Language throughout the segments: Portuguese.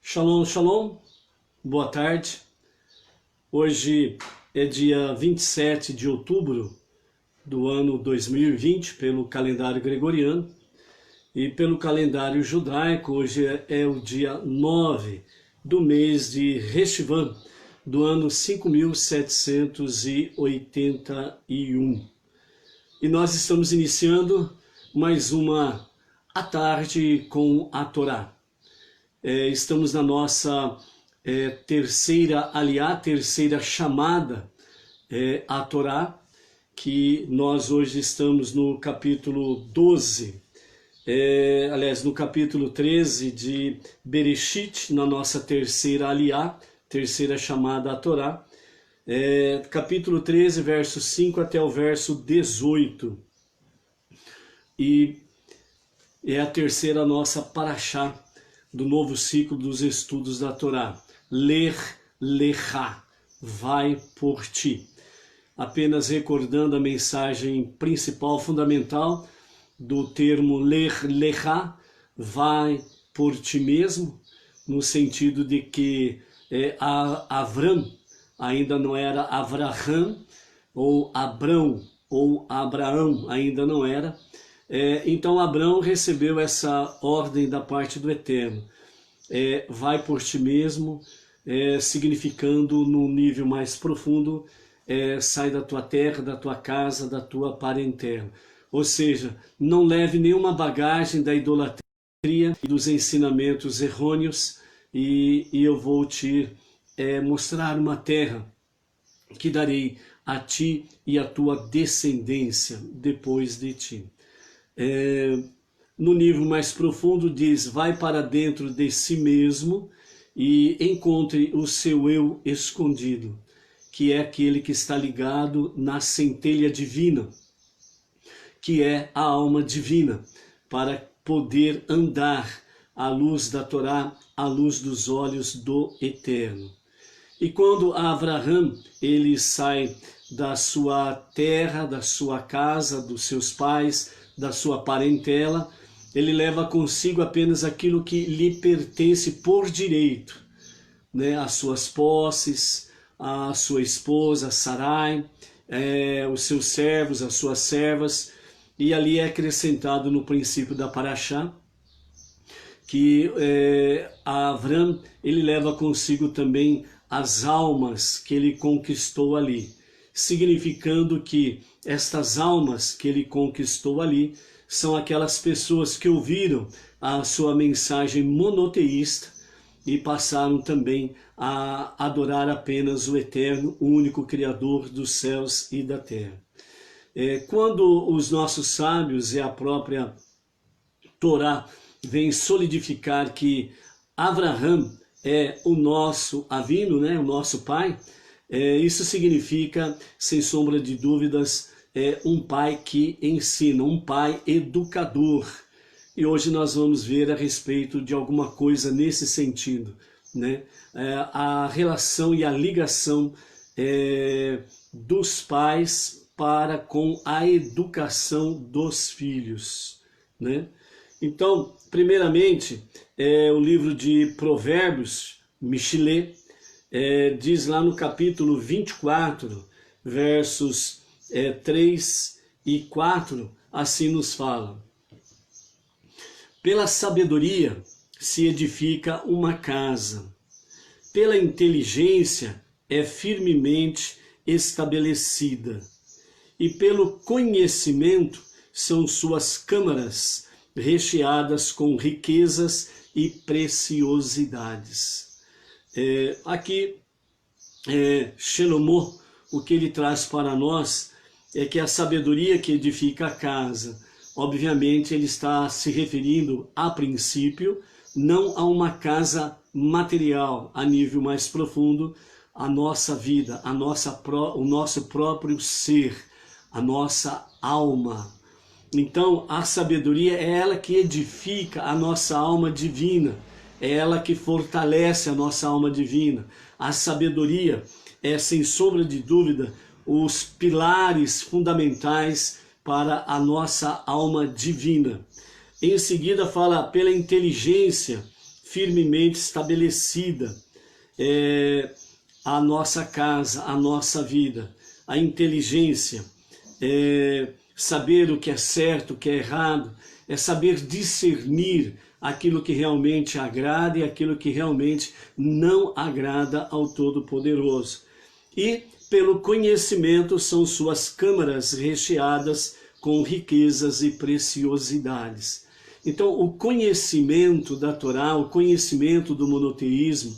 Shalom, shalom, boa tarde. Hoje é dia 27 de outubro do ano 2020, pelo calendário gregoriano, e pelo calendário judaico, hoje é o dia 9 do mês de Reshvan, do ano 5781. E nós estamos iniciando mais uma à tarde com a Torá. Estamos na nossa terceira aliá, terceira chamada à Torá, que nós hoje estamos no capítulo 12, aliás, no capítulo 13 de Bereshit, na nossa terceira aliá, terceira chamada à Torá, capítulo 13, verso 5 até o verso 18. E é a terceira nossa paraxá do novo ciclo dos estudos da Torá. Ler Lechá, vai por ti. Apenas recordando a mensagem principal, fundamental, do termo Ler Lechá, vai por ti mesmo, no sentido de que Avram ainda não era Avraham, ou Abrão, ou Abraão ainda não era. Então Abraão recebeu essa ordem da parte do Eterno. Vai por ti mesmo, significando no nível mais profundo, sai da tua terra, da tua casa, da tua parentela. Ou seja, não leve nenhuma bagagem da idolatria e dos ensinamentos errôneos, e eu vou te mostrar uma terra que darei a ti e a tua descendência depois de ti. No nível mais profundo diz, vai para dentro de si mesmo e encontre o seu eu escondido, que é aquele que está ligado na centelha divina, que é a alma divina, para poder andar à luz da Torá, à luz dos olhos do Eterno. E quando Avraham, ele sai da sua terra, da sua casa, dos seus pais, da sua parentela, ele leva consigo apenas aquilo que lhe pertence por direito, né? As suas posses, a sua esposa Sarai, os seus servos, as suas servas, e ali é acrescentado no princípio da paraxá, que Avram, ele leva consigo também as almas que ele conquistou ali, significando que estas almas que ele conquistou ali são aquelas pessoas que ouviram a sua mensagem monoteísta e passaram também a adorar apenas o Eterno, o único Criador dos céus e da terra. Quando os nossos sábios e a própria Torá vem solidificar que Avraham é o nosso Avino, né, o nosso pai, isso significa, sem sombra de dúvidas, um pai que ensina, um pai educador. E hoje nós vamos ver a respeito de alguma coisa nesse sentido, né? A relação e a ligação dos pais para com a educação dos filhos, né? Então, primeiramente, o livro de Provérbios, Michelet, diz lá no capítulo 24, versos 3 e 4, assim nos fala: pela sabedoria se edifica uma casa, pela inteligência é firmemente estabelecida, e pelo conhecimento são suas câmaras recheadas com riquezas e preciosidades. Aqui, Shelomó, o que ele traz para nós é que a sabedoria que edifica a casa, obviamente ele está se referindo, a princípio, não a uma casa material, a nível mais profundo, a nossa vida, o nosso próprio ser, a nossa alma. Então, a sabedoria é ela que edifica a nossa alma divina, é ela que fortalece a nossa alma divina. A sabedoria é, sem sombra de dúvida, os pilares fundamentais para a nossa alma divina. Em seguida fala, pela inteligência firmemente estabelecida a nossa casa, a nossa vida, a inteligência, saber o que é certo, o que é errado, é saber discernir aquilo que realmente agrada e aquilo que realmente não agrada ao Todo-Poderoso. E pelo conhecimento são suas câmaras recheadas com riquezas e preciosidades. Então, o conhecimento da Torá, o conhecimento do monoteísmo,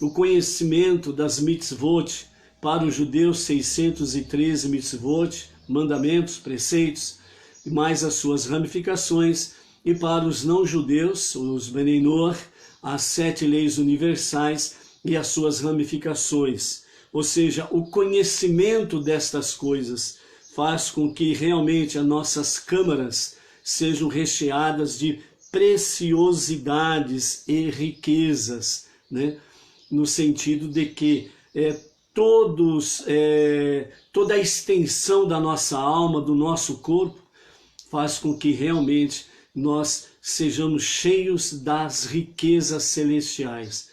o conhecimento das mitzvot, para os judeus 613 mitzvot, mandamentos, preceitos, e mais as suas ramificações, e para os não-judeus, os Benei Noach, as 7 leis universais e as suas ramificações. Ou seja, o conhecimento destas coisas faz com que realmente as nossas câmaras sejam recheadas de preciosidades e riquezas, né? No sentido de que toda a extensão da nossa alma, do nosso corpo, faz com que realmente nós sejamos cheios das riquezas celestiais.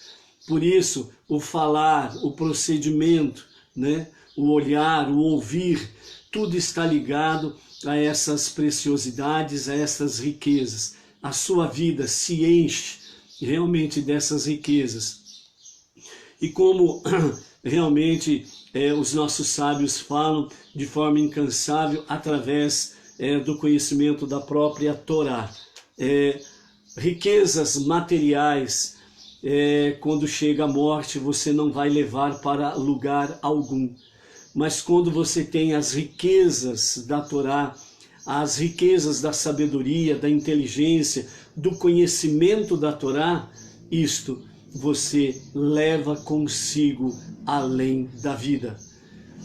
Por isso, o falar, o procedimento, né? O olhar, o ouvir, tudo está ligado a essas preciosidades, a essas riquezas. A sua vida se enche realmente dessas riquezas. E como realmente os nossos sábios falam de forma incansável através do conhecimento da própria Torá. Riquezas materiais, quando chega a morte, você não vai levar para lugar algum. Mas quando você tem as riquezas da Torá, as riquezas da sabedoria, da inteligência, do conhecimento da Torá, isto você leva consigo além da vida.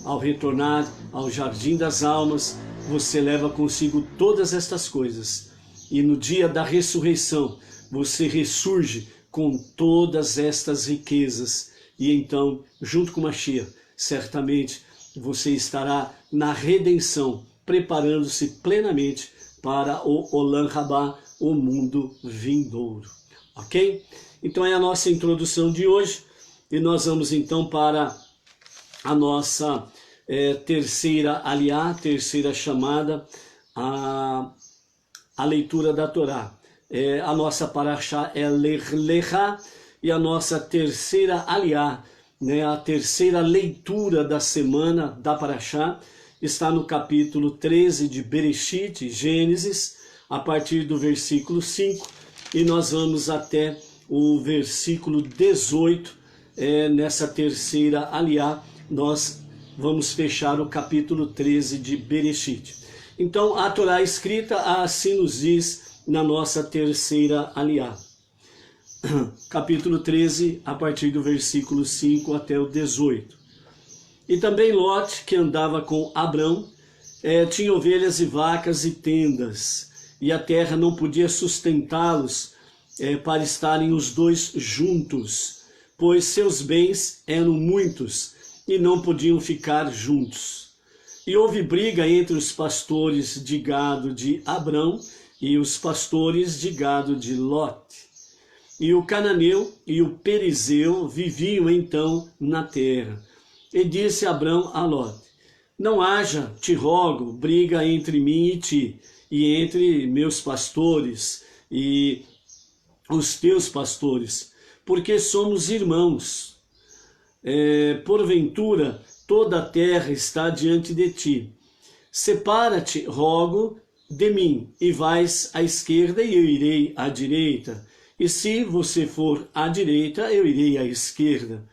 Ao retornar ao jardim das almas, você leva consigo todas estas coisas. E no dia da ressurreição, você ressurge com todas estas riquezas. E então, junto com Mashiach, certamente você estará na redenção, preparando-se plenamente para o Olam Rabá, o mundo vindouro. Ok? Então é a nossa introdução de hoje. E nós vamos então para a nossa terceira aliá, terceira chamada, a leitura da Torá. A nossa paraxá é Lech Lecha, e a nossa terceira aliá, né, a terceira leitura da semana da paraxá, está no capítulo 13 de Bereshit, Gênesis, a partir do versículo 5, e nós vamos até o versículo 18, nessa terceira aliá, nós vamos fechar o capítulo 13 de Bereshit. Então, a Torá escrita assim nos diz na nossa terceira aliá. Capítulo 13, a partir do versículo 5 até o 18. E também Lot, que andava com Abrão, tinha ovelhas e vacas e tendas, e a terra não podia sustentá-los para estarem os dois juntos, pois seus bens eram muitos e não podiam ficar juntos. E houve briga entre os pastores de gado de Abrão e os pastores de gado de Lot. E o cananeu e o perizeu viviam então na terra. E disse Abrão a Lot: não haja, te rogo, briga entre mim e ti, e entre meus pastores e os teus pastores, porque somos irmãos. Porventura, toda a terra está diante de ti. Separa-te, rogo, de mim, e vais à esquerda, e eu irei à direita. E se você for à direita, eu irei à esquerda.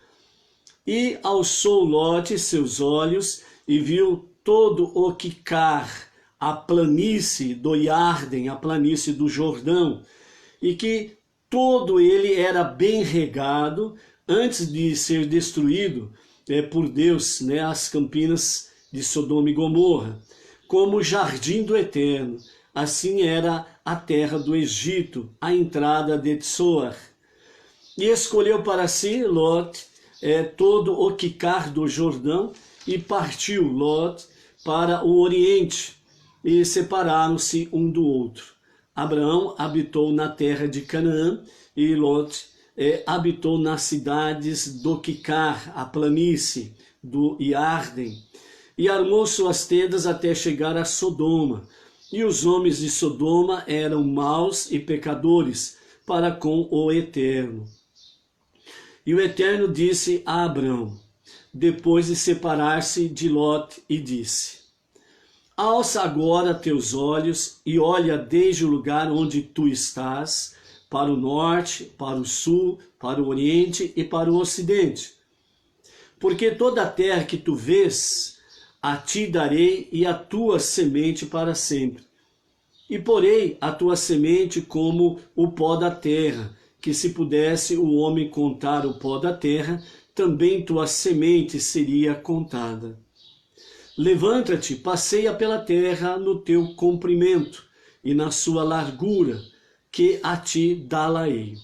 E alçou Lot seus olhos, e viu todo o Quicar, a planície do Iarden, a planície do Jordão, e que todo ele era bem regado, antes de ser destruído por Deus, né, as campinas de Sodoma e Gomorra, como o jardim do Eterno. Assim era a terra do Egito, a entrada de Tsoar. E escolheu para si Lot todo o Quicar do Jordão, e partiu Lot para o oriente, e separaram-se um do outro. Abraão habitou na terra de Canaã, e Lot habitou nas cidades do Quicar, a planície do Iarden, e armou suas tendas até chegar a Sodoma. E os homens de Sodoma eram maus e pecadores para com o Eterno. E o Eterno disse a Abrão, depois de separar-se de Lot, e disse: alça agora teus olhos e olha desde o lugar onde tu estás, para o norte, para o sul, para o oriente e para o ocidente. Porque toda a terra que tu vês, a ti darei e a tua semente para sempre. E porei a tua semente como o pó da terra, que se pudesse o homem contar o pó da terra, também tua semente seria contada. Levanta-te, passeia pela terra no teu comprimento e na sua largura, que a ti dá-la-ei.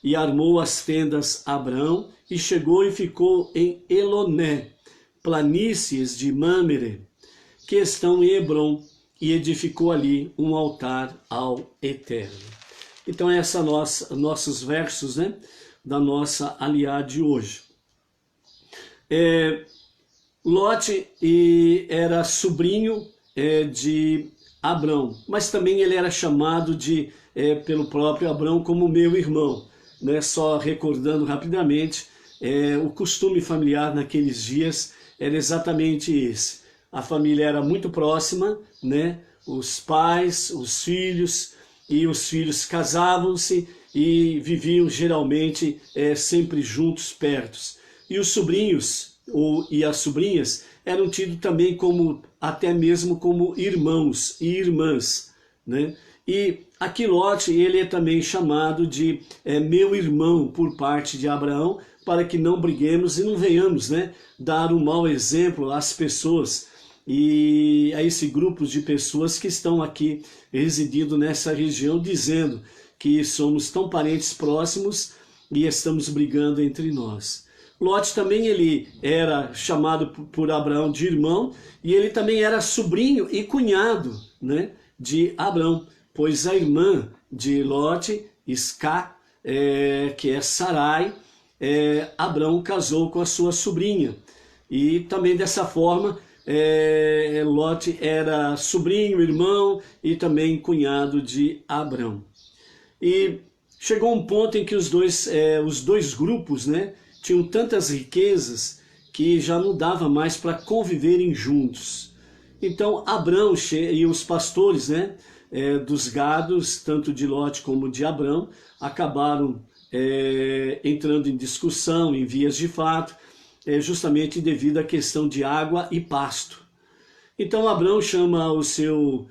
E armou as tendas Abrão, e chegou e ficou em Eloné, planícies de Mamre, que estão em Hebrom, e edificou ali um altar ao Eterno. Então esses nossos versos, né, da nossa aliá de hoje. Lot era sobrinho de Abrão, mas também ele era chamado pelo próprio Abrão como meu irmão, né? Só recordando rapidamente, o costume familiar naqueles dias era exatamente esse. A família era muito próxima, né? Os pais, os filhos, e os filhos casavam-se e viviam geralmente sempre juntos, pertos. E os sobrinhos e as sobrinhas eram tidos também até mesmo como irmãos e irmãs, né? E aqui Lot, ele é também chamado de meu irmão por parte de Abraão, para que não briguemos e não venhamos, né, dar um mau exemplo às pessoas e a esse grupo de pessoas que estão aqui residindo nessa região, dizendo que somos tão parentes próximos e estamos brigando entre nós. Lot também ele era chamado por Abraão de irmão, e ele também era sobrinho e cunhado, né, de Abraão, pois a irmã de Lot, Iscá, que é Sarai, Abraão casou com a sua sobrinha. E também dessa forma, Lot era sobrinho, irmão e também cunhado de Abraão. E chegou um ponto em que os dois grupos, né, tinham tantas riquezas que já não dava mais para conviverem juntos. Então Abrão e os pastores, né, dos gados, tanto de Lot como de Abrão, acabaram entrando em discussão, em vias de fato, justamente devido à questão de água e pasto. Então Abrão chama o seu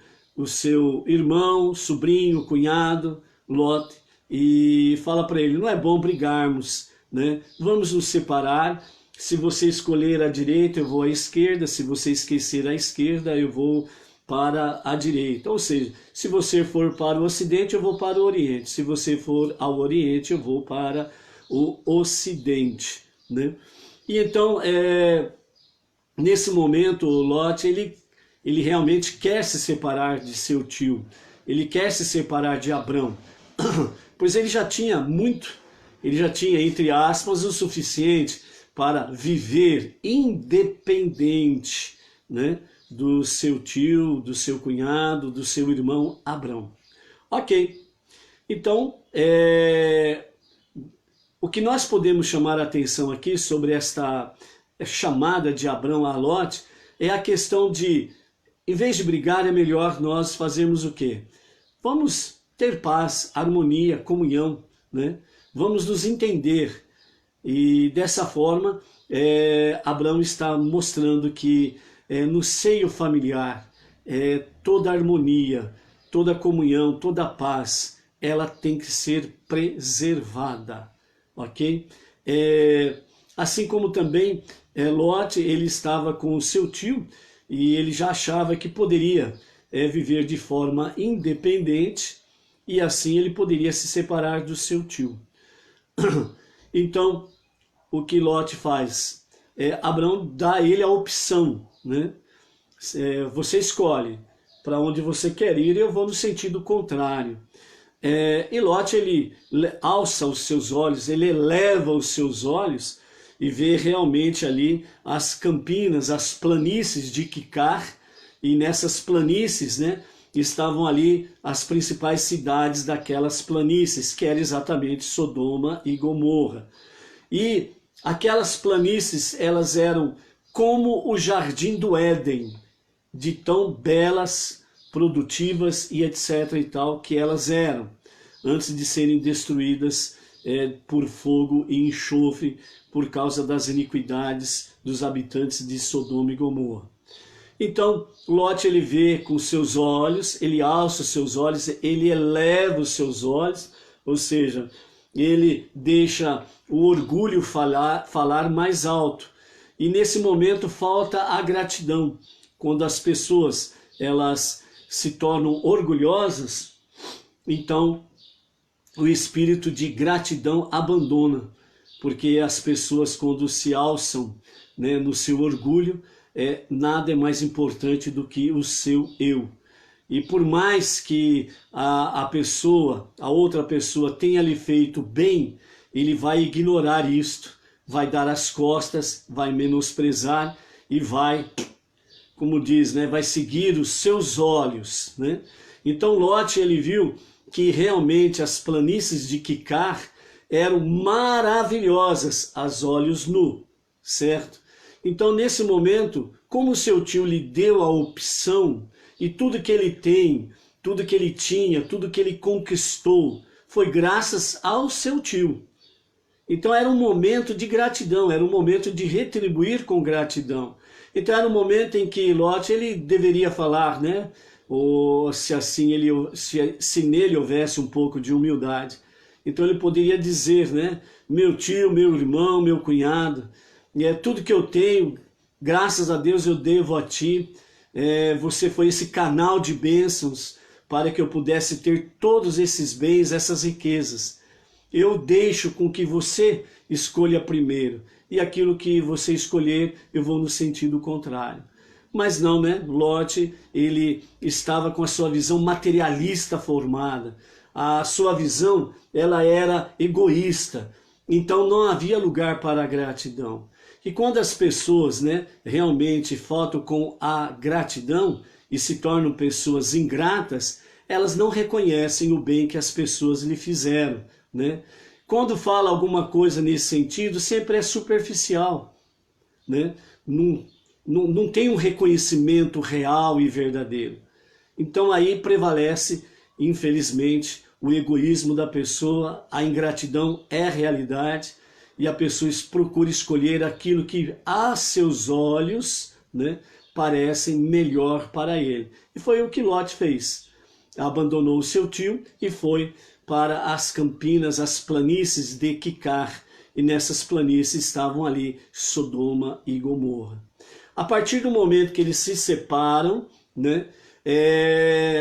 irmão, sobrinho, cunhado, Lot, e fala para ele: não é bom brigarmos, né? Vamos nos separar. Se você escolher a direita, eu vou à esquerda. Se você esquecer a esquerda, eu vou para a direita. Ou seja, se você for para o ocidente, eu vou para o oriente. Se você for ao oriente, eu vou para o ocidente, né? E então, nesse momento, o Lot, ele realmente quer se separar de seu tio. Ele quer se separar de Abrão, pois ele já tinha, entre aspas, o suficiente para viver independente, né, do seu tio, do seu cunhado, do seu irmão Abrão. Ok, então, o que nós podemos chamar a atenção aqui sobre esta chamada de Abrão a Lot é a questão de, em vez de brigar, é melhor nós fazermos o quê? Vamos ter paz, harmonia, comunhão, né? Vamos nos entender. E dessa forma, Abrão está mostrando que no seio familiar, toda harmonia, toda comunhão, toda paz, ela tem que ser preservada, ok? Assim como também Lot, ele estava com o seu tio e ele já achava que poderia viver de forma independente e assim ele poderia se separar do seu tio. Então, o que Lot faz? Abrão dá a ele a opção, né? Você escolhe para onde você quer ir, eu vou no sentido contrário. E Ló, ele alça os seus olhos, ele eleva os seus olhos e vê realmente ali as campinas, as planícies de Quicar, e nessas planícies, né, estavam ali as principais cidades daquelas planícies, que era exatamente Sodoma e Gomorra. E aquelas planícies, elas eram como o jardim do Éden, de tão belas, produtivas e etc e tal que elas eram, antes de serem destruídas por fogo e enxofre por causa das iniquidades dos habitantes de Sodoma e Gomorra. Então, Ló, ele vê com seus olhos, ele alça os seus olhos, ele eleva os seus olhos, ou seja, ele deixa o orgulho falar mais alto. E nesse momento falta a gratidão. Quando as pessoas elas se tornam orgulhosas, então o espírito de gratidão abandona, porque as pessoas, quando se alçam, né, no seu orgulho, nada é mais importante do que o seu eu. E por mais que a outra pessoa tenha lhe feito bem, ele vai ignorar isto, vai dar as costas, vai menosprezar e vai, como diz, né, vai seguir os seus olhos, né? Então Ló, ele viu que realmente as planícies de Quicar eram maravilhosas aos olhos nu, certo? Então nesse momento, como seu tio lhe deu a opção, e tudo que ele tem, tudo que ele tinha, tudo que ele conquistou, foi graças ao seu tio. Então era um momento de gratidão, era um momento de retribuir com gratidão. Então era um momento em que Ló, ele deveria falar, né? Ou se assim se nele houvesse um pouco de humildade. Então ele poderia dizer, né? Meu tio, meu irmão, meu cunhado, tudo que eu tenho, graças a Deus eu devo a ti. Você foi esse canal de bênçãos para que eu pudesse ter todos esses bens, essas riquezas. Eu deixo com que você escolha primeiro, e aquilo que você escolher, eu vou no sentido contrário. Mas não, né? Ló, ele estava com a sua visão materialista formada. A sua visão, ela era egoísta. Então não havia lugar para a gratidão. E quando as pessoas, né, realmente faltam com a gratidão e se tornam pessoas ingratas, elas não reconhecem o bem que as pessoas lhe fizeram, né? Quando fala alguma coisa nesse sentido, sempre é superficial, né? Não tem um reconhecimento real e verdadeiro. Então aí prevalece, infelizmente, o egoísmo da pessoa, a ingratidão é realidade, e a pessoa procura escolher aquilo que a seus olhos, né, parece melhor para ele. E foi o que Ló fez. Abandonou o seu tio e foi para as campinas, as planícies de Quicar. E nessas planícies estavam ali Sodoma e Gomorra. A partir do momento que eles se separam, né,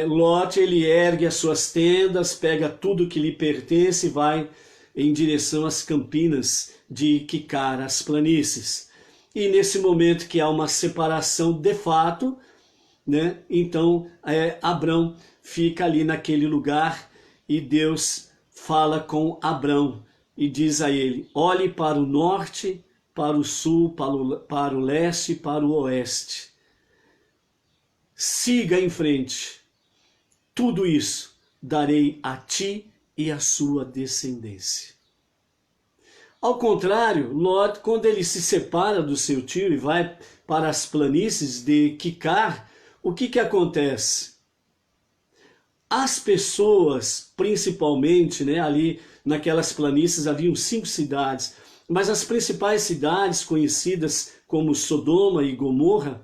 Ló, ele ergue as suas tendas, pega tudo que lhe pertence e vai em direção às campinas de Quicar, as planícies. E nesse momento que há uma separação de fato, né, então Abrão fica ali naquele lugar e Deus fala com Abrão e diz a ele: olhe para o norte, para o sul, para o leste e para o oeste. Siga em frente. Tudo isso darei a ti e a sua descendência. Ao contrário, Ló, quando ele se separa do seu tio e vai para as planícies de Quicar, o que acontece? As pessoas, principalmente, né, ali naquelas planícies haviam 5 cidades, mas as principais cidades conhecidas como Sodoma e Gomorra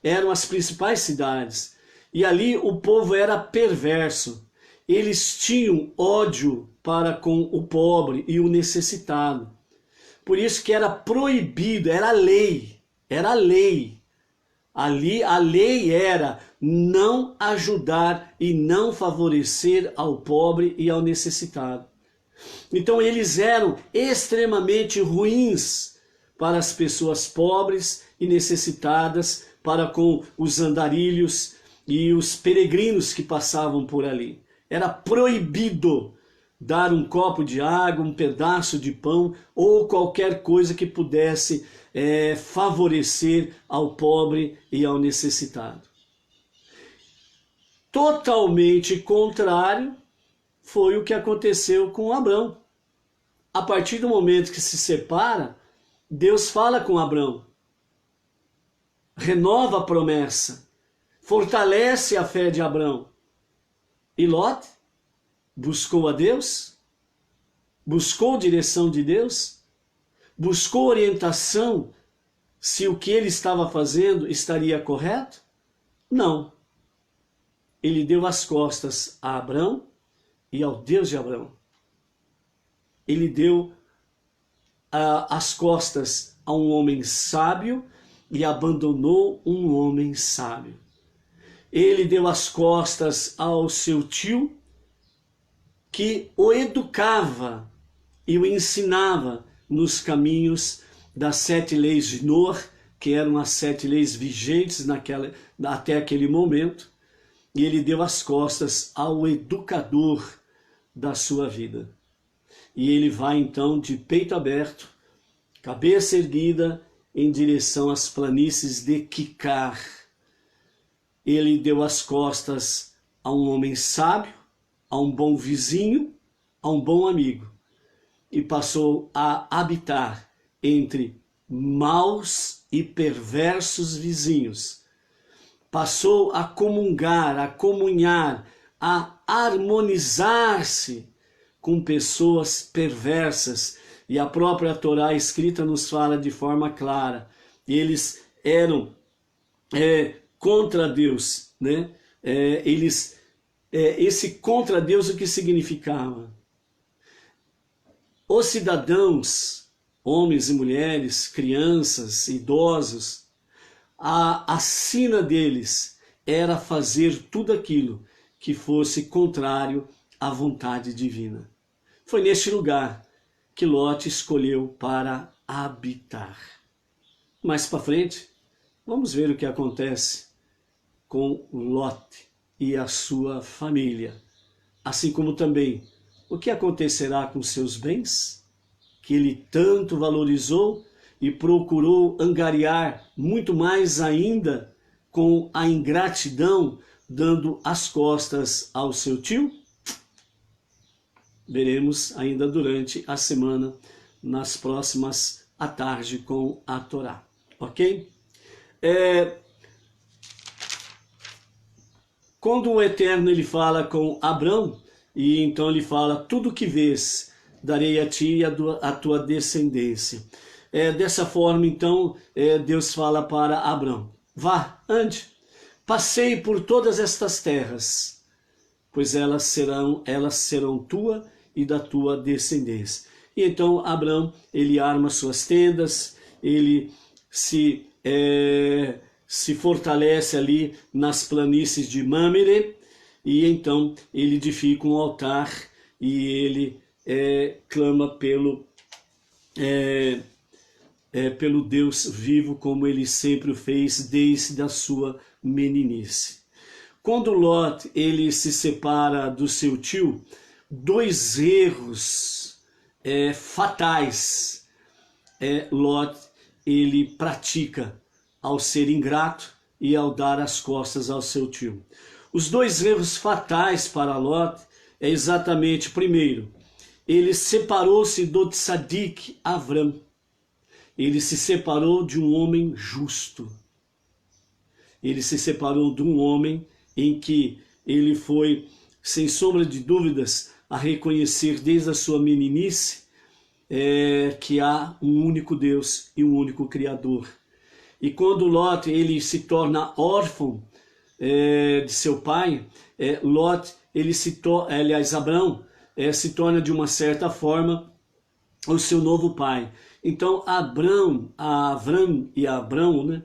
eram as principais cidades. E ali o povo era perverso. Eles tinham ódio para com o pobre e o necessitado. Por isso que era proibido, era lei. Era lei. Ali a lei era não ajudar e não favorecer ao pobre e ao necessitado. Então eles eram extremamente ruins para as pessoas pobres e necessitadas, para com os andarilhos e os peregrinos que passavam por ali. Era proibido dar um copo de água, um pedaço de pão ou qualquer coisa que pudesse favorecer ao pobre e ao necessitado. Totalmente contrário foi o que aconteceu com Abrão. A partir do momento que se separa, Deus fala com Abrão, renova a promessa, fortalece a fé de Abrão. E Lot buscou a Deus, buscou direção de Deus, buscou orientação se o que ele estava fazendo estaria correto? Não. Ele deu as costas a Abrão e ao Deus de Abrão. Ele deu as costas a um homem sábio e abandonou um homem sábio. Ele deu as costas ao seu tio, que o educava e o ensinava nos caminhos das 7 leis de Noé, que eram as 7 leis vigentes até aquele momento, e ele deu as costas ao educador da sua vida. E ele vai então de peito aberto, cabeça erguida, em direção às planícies de Quicar. Ele deu as costas a um homem sábio, a um bom vizinho, a um bom amigo, e passou a habitar entre maus e perversos vizinhos. Passou a comungar, a comunhar, a harmonizar-se com pessoas perversas. E a própria Torá escrita nos fala de forma clara. Eles eram contra Deus, né? Esse contra Deus, o que significava? Os cidadãos, homens e mulheres, crianças, idosos, a sina deles era fazer tudo aquilo que fosse contrário à vontade divina. Foi neste lugar que Lot escolheu para habitar. Mais para frente, vamos ver o que acontece com Lot e a sua família, assim como também o que acontecerá com seus bens, que ele tanto valorizou e procurou angariar muito mais ainda com a ingratidão, dando as costas ao seu tio. Veremos ainda durante a semana, nas próximas à tarde com a Torá, ok? Quando o Eterno ele fala com Abrão, e então ele fala, tudo que vês, darei a ti e a tua descendência. Dessa forma, então, Deus fala para Abrão, vá, ande, passeie por todas estas terras, pois elas serão tua e da tua descendência. E então Abrão, ele arma suas tendas, ele se fortalece ali nas planícies de Mamre, e então ele edifica um altar e ele clama pelo Deus vivo, como ele sempre o fez desde a sua meninice. Quando Lot ele se separa do seu tio, 2 erros fatais Lot ele pratica ao ser ingrato e ao dar as costas ao seu tio. Os 2 erros fatais para Lot é exatamente, primeiro, ele separou-se do tzadik Avram. Ele se separou de um homem justo. Ele se separou de um homem em que ele foi, sem sombra de dúvidas, a reconhecer desde a sua meninice que há um único Deus e um único Criador. E quando Lot ele se torna órfão de seu pai, Lot, Abrão se torna de uma certa forma o seu novo pai. Então Avram e Abrão, né,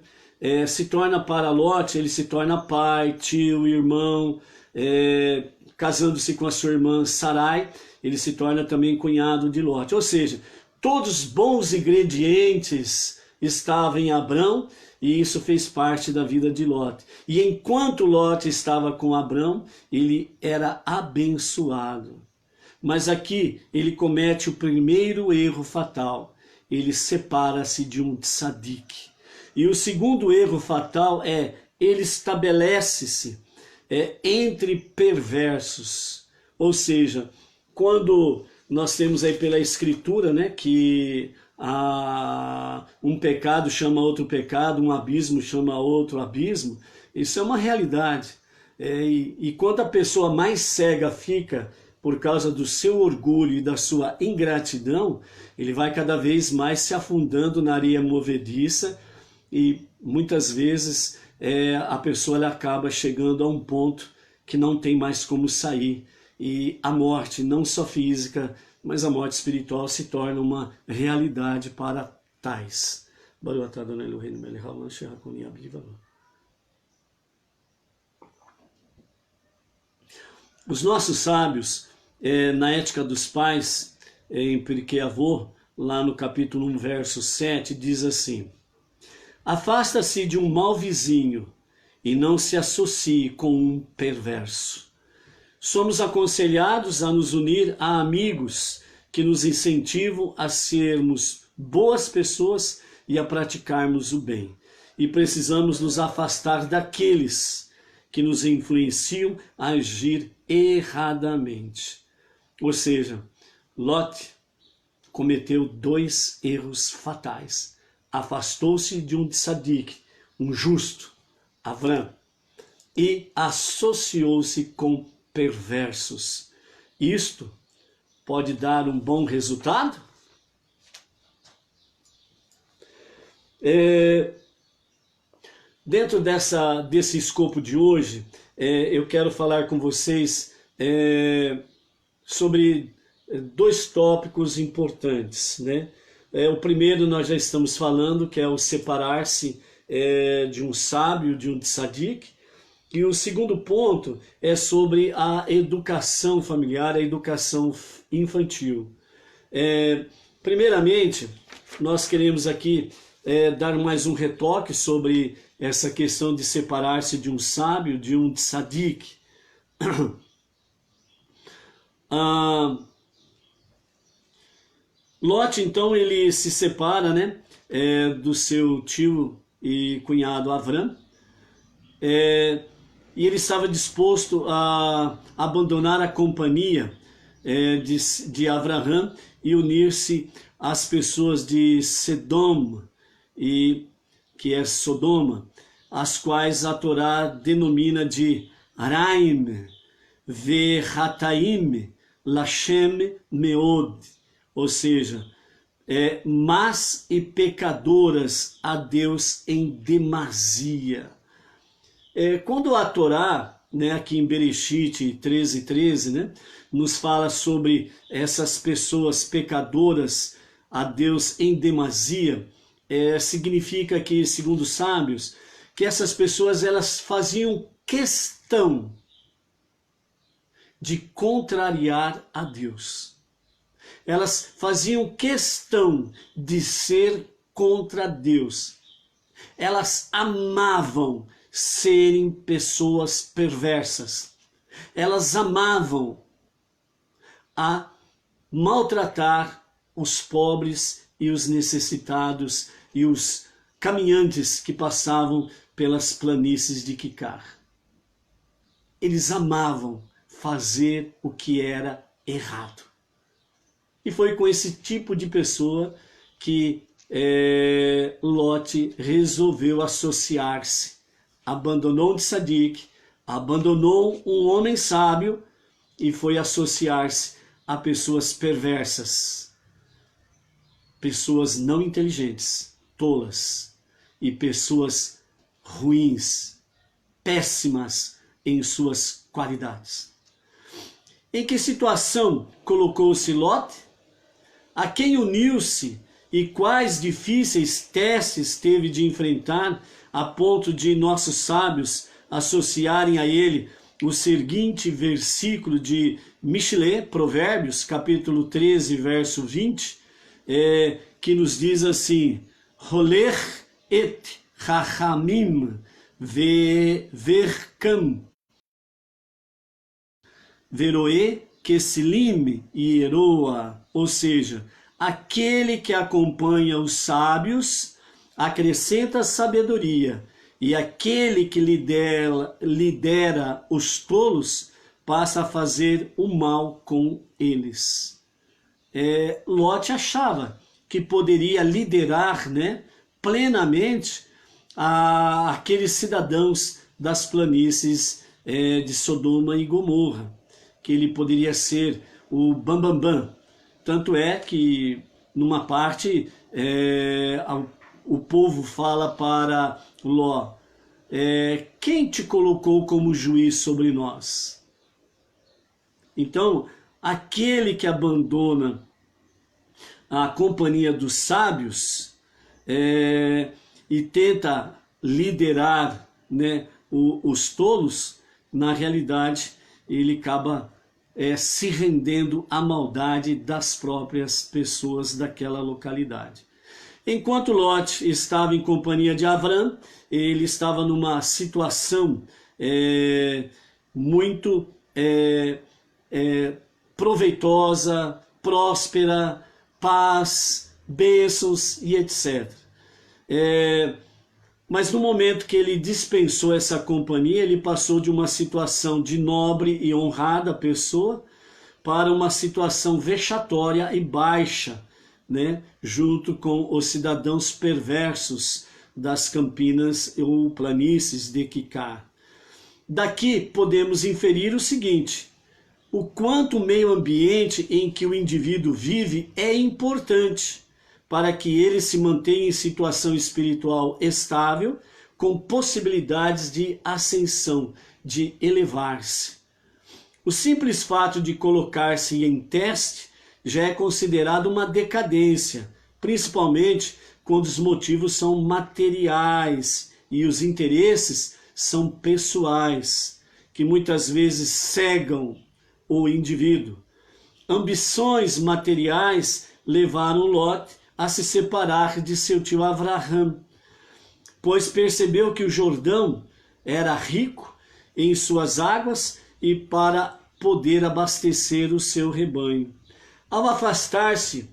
se torna para Lot, ele se torna pai, tio, irmão, casando-se com a sua irmã Sarai, ele se torna também cunhado de Lot. Ou seja, todos os bons ingredientes estava em Abrão, e isso fez parte da vida de Lote. E enquanto Lote estava com Abrão, ele era abençoado. Mas aqui ele comete o primeiro erro fatal. Ele separa-se de um tzadik. E o segundo erro fatal é, ele estabelece-se entre perversos. Ou seja, quando nós temos aí pela escritura, né, que um pecado chama outro pecado, um abismo chama outro abismo, isso é uma realidade. E quando a pessoa mais cega fica por causa do seu orgulho e da sua ingratidão, ele vai cada vez mais se afundando na areia movediça, e muitas vezes a pessoa ela acaba chegando a um ponto que não tem mais como sair, e a morte, não só física, mas a morte espiritual se torna uma realidade para tais. Os nossos sábios, na Ética dos Pais, em Pirkei Avot, lá no capítulo 1, verso 7, diz assim: afasta-se de um mau vizinho e não se associe com um perverso. Somos aconselhados a nos unir a amigos que nos incentivam a sermos boas pessoas e a praticarmos o bem. E precisamos nos afastar daqueles que nos influenciam a agir erradamente. Ou seja, Lote cometeu 2 erros fatais. Afastou-se de um tzadik, um justo, Avrão, e associou-se com perversos. Isto pode dar um bom resultado? Dentro desse escopo de hoje, eu quero falar com vocês sobre 2 tópicos importantes, né? O primeiro nós já estamos falando, que é o separar-se de um sábio, de um tzadik. E o segundo ponto é sobre a educação familiar, a educação infantil. Primeiramente, nós queremos aqui dar mais um retoque sobre essa questão de separar-se de um sábio, de um tzadik. Lote, então, ele se separa, né, do seu tio e cunhado Avrão, e ele estava disposto a abandonar a companhia de Avraham e unir-se às pessoas de Sedom, que é Sodoma, as quais a Torá denomina de Raim Vehataim Lashem Meod, ou seja, más e pecadoras a Deus em demasia. Quando a Torá, né, aqui em Bereshit 13:13, né, nos fala sobre essas pessoas pecadoras a Deus em demasia, significa que, segundo os sábios, que essas pessoas elas faziam questão de contrariar a Deus. Elas faziam questão de ser contra Deus. Elas amavam serem pessoas perversas. Elas amavam a maltratar os pobres e os necessitados e os caminhantes que passavam pelas planícies de Quicar. Eles amavam fazer o que era errado. E foi com esse tipo de pessoa que Lote resolveu associar-se. Abandonou o tzadik, abandonou um homem sábio e foi associar-se a pessoas perversas, pessoas não inteligentes, tolas e pessoas ruins, péssimas em suas qualidades. Em que situação colocou-se Lote? A quem uniu-se e quais difíceis testes teve de enfrentar a ponto de nossos sábios associarem a ele o seguinte versículo de Michelet, Provérbios, capítulo 13, verso 20, que nos diz assim: Holech et Chachamim Verkam Veroe Kesilim Ieroa, ou seja, aquele que acompanha os sábios acrescenta sabedoria, e aquele que lidera os tolos passa a fazer o mal com eles. Lot achava que poderia liderar, né, plenamente aqueles cidadãos das planícies de Sodoma e Gomorra, que ele poderia ser o bambambam. Tanto é que, numa parte, o povo fala para Ló, quem te colocou como juiz sobre nós? Então, aquele que abandona a companhia dos sábios e tenta liderar, né, os tolos, na realidade ele acaba se rendendo à maldade das próprias pessoas daquela localidade. Enquanto Lot estava em companhia de Avram, ele estava numa situação muito proveitosa, próspera, paz, bênçãos e etc. Mas no momento que ele dispensou essa companhia, ele passou de uma situação de nobre e honrada pessoa para uma situação vexatória e baixa, né, junto com os cidadãos perversos das campinas ou planícies de Quicar. Daqui podemos inferir o seguinte: o quanto o meio ambiente em que o indivíduo vive é importante para que ele se mantenha em situação espiritual estável, com possibilidades de ascensão, de elevar-se. O simples fato de colocar-se em teste já é considerado uma decadência, principalmente quando os motivos são materiais e os interesses são pessoais, que muitas vezes cegam o indivíduo. Ambições materiais levaram Lot a se separar de seu tio Avraham, pois percebeu que o Jordão era rico em suas águas e para poder abastecer o seu rebanho. Ao afastar-se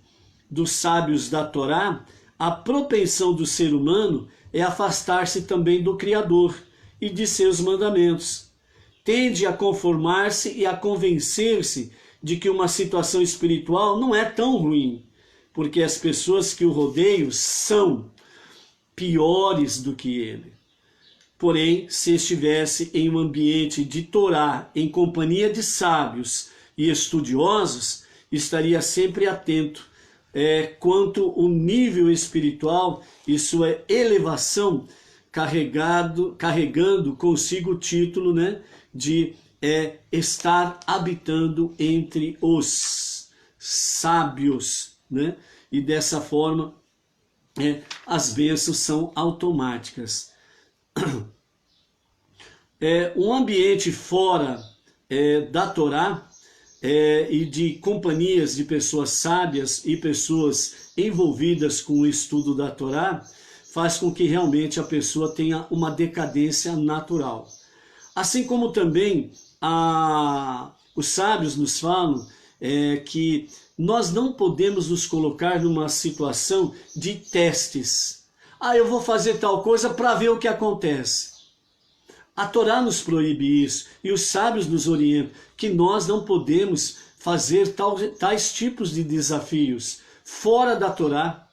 dos sábios da Torá, a propensão do ser humano é afastar-se também do Criador e de seus mandamentos. Tende a conformar-se e a convencer-se de que uma situação espiritual não é tão ruim, porque as pessoas que o rodeiam são piores do que ele. Porém, se estivesse em um ambiente de Torá, em companhia de sábios e estudiosos, estaria sempre atento quanto o nível espiritual e sua elevação, carregando consigo o título, né, de estar habitando entre os sábios, né? E dessa forma as bênçãos são automáticas. Um ambiente fora da Torá e de companhias de pessoas sábias e pessoas envolvidas com o estudo da Torá faz com que realmente a pessoa tenha uma decadência natural. Assim como também os sábios nos falam que nós não podemos nos colocar numa situação de testes. Eu vou fazer tal coisa para ver o que acontece. A Torá nos proíbe isso e os sábios nos orientam que nós não podemos fazer tais tipos de desafios fora da Torá,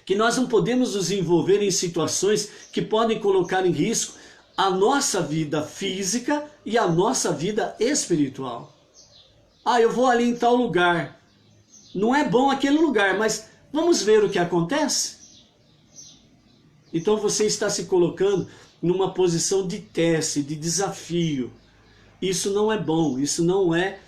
que nós não podemos nos envolver em situações que podem colocar em risco a nossa vida física e a nossa vida espiritual. Eu vou ali em tal lugar. Não é bom aquele lugar, mas vamos ver o que acontece? Então você está se colocando numa posição de teste, de desafio. Isso não é bom, isso não é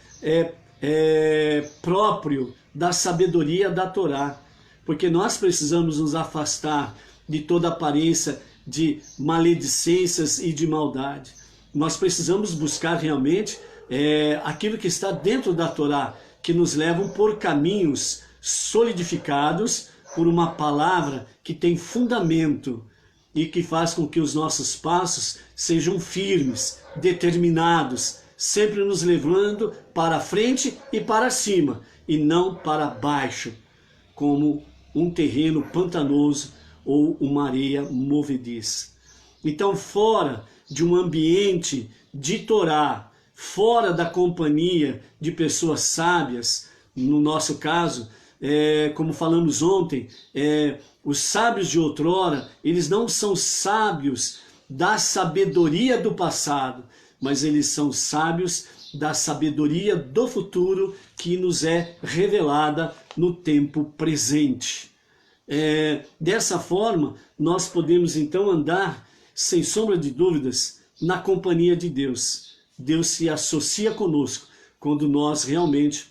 próprio da sabedoria da Torá. Porque nós precisamos nos afastar de toda aparência de maledicências e de maldade. Nós precisamos buscar realmente aquilo que está dentro da Torá, que nos levam por caminhos solidificados por uma palavra que tem fundamento e que faz com que os nossos passos sejam firmes, determinados, sempre nos levando para frente e para cima, e não para baixo, como um terreno pantanoso ou uma areia movediça. Então, fora de um ambiente de Torá, fora da companhia de pessoas sábias, no nosso caso, como falamos ontem, os sábios de outrora, eles não são sábios da sabedoria do passado, mas eles são sábios da sabedoria do futuro que nos é revelada no tempo presente. Dessa forma, nós podemos então andar, sem sombra de dúvidas, na companhia de Deus. Deus se associa conosco quando nós realmente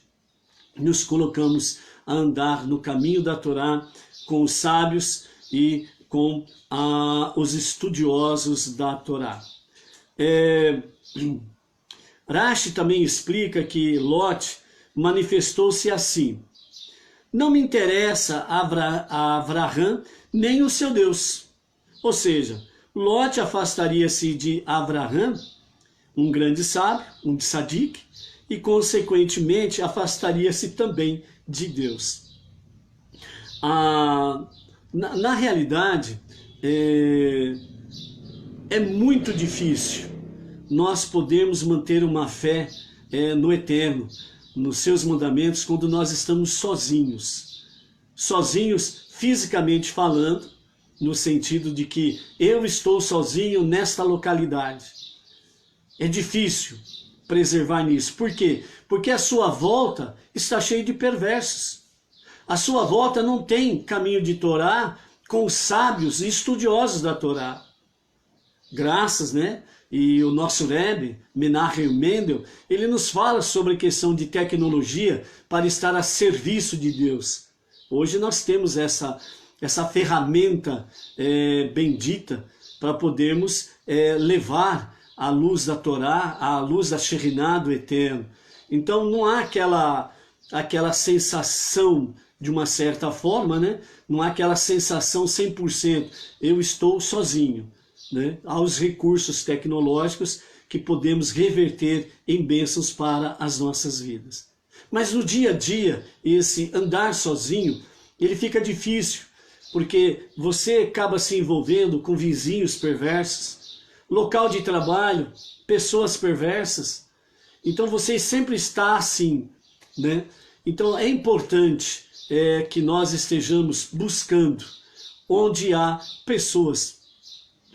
nos colocamos a andar no caminho da Torá com os sábios e com os estudiosos da Torá. Rashi também explica que Lot manifestou-se assim: não me interessa Avraham nem o seu Deus. Ou seja, Lot afastaria-se de Avraham, um grande sábio, um tzadik, e consequentemente afastaria-se também de Deus. Na realidade, é muito difícil nós podemos manter uma fé no Eterno, nos seus mandamentos, quando nós estamos sozinhos. Sozinhos fisicamente falando, no sentido de que eu estou sozinho nesta localidade. É difícil preservar nisso. Por quê? Porque a sua volta está cheia de perversos. A sua volta não tem caminho de Torá com os sábios e estudiosos da Torá. Graças, né? E o nosso Rebbe, Menachem Mendel, ele nos fala sobre a questão de tecnologia para estar a serviço de Deus. Hoje nós temos essa ferramenta bendita para podermos levar a luz da Torá, a luz da Shekhinah do Eterno. Então não há aquela sensação, de uma certa forma, né? Não há aquela sensação 100%, eu estou sozinho. Né, aos recursos tecnológicos que podemos reverter em bênçãos para as nossas vidas. Mas no dia a dia, esse andar sozinho, ele fica difícil, porque você acaba se envolvendo com vizinhos perversos, local de trabalho, pessoas perversas. Então você sempre está assim, né? Então é importante que nós estejamos buscando onde há pessoas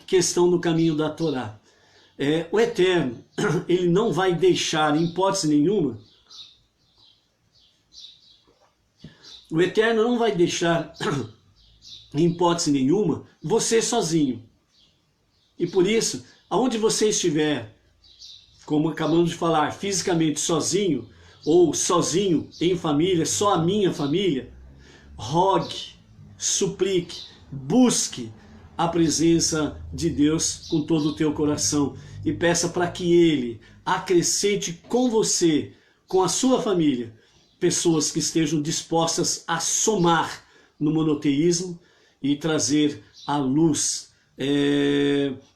que estão no caminho da Torá. O Eterno, ele não vai deixar, em hipótese nenhuma, o Eterno não vai deixar, em hipótese nenhuma, você sozinho. E por isso, aonde você estiver, como acabamos de falar, fisicamente sozinho, ou sozinho em família, só a minha família, rogue, suplique, busque a presença de Deus com todo o teu coração e peça para que Ele acrescente com você, com a sua família, pessoas que estejam dispostas a somar no monoteísmo e trazer a luz